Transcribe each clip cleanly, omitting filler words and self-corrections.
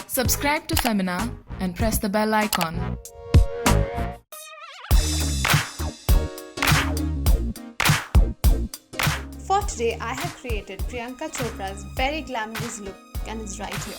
Subscribe to Femina and press the bell icon. For today, I have created Priyanka Chopra's very glamorous look and it's right here.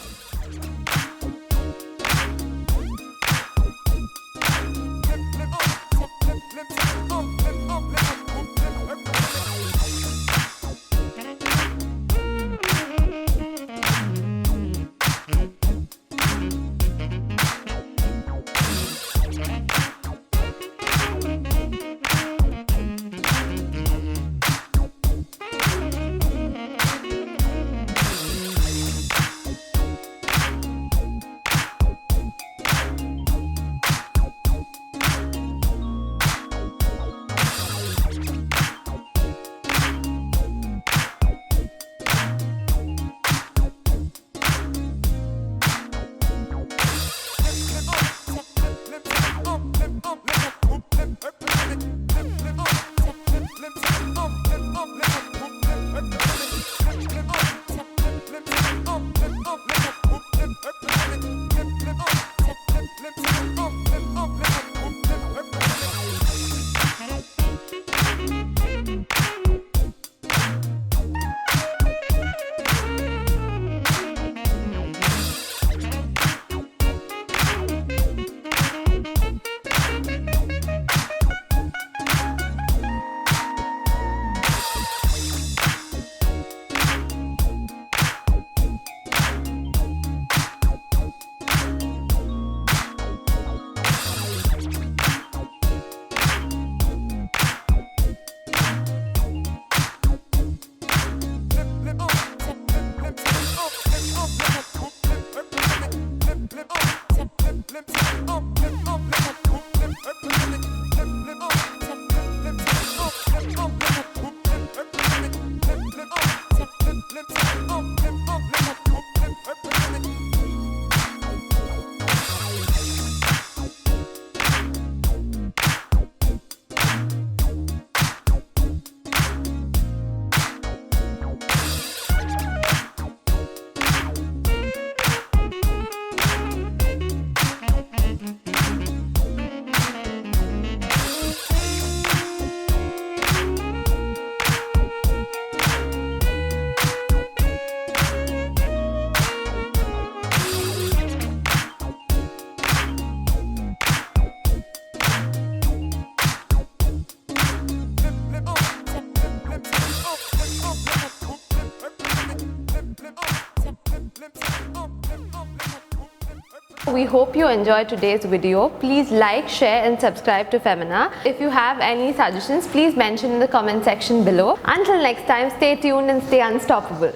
We hope you enjoyed today's video. Please like, share and subscribe to Femina. If you have any suggestions, please mention in the comment section below. Until next time, stay tuned and stay unstoppable.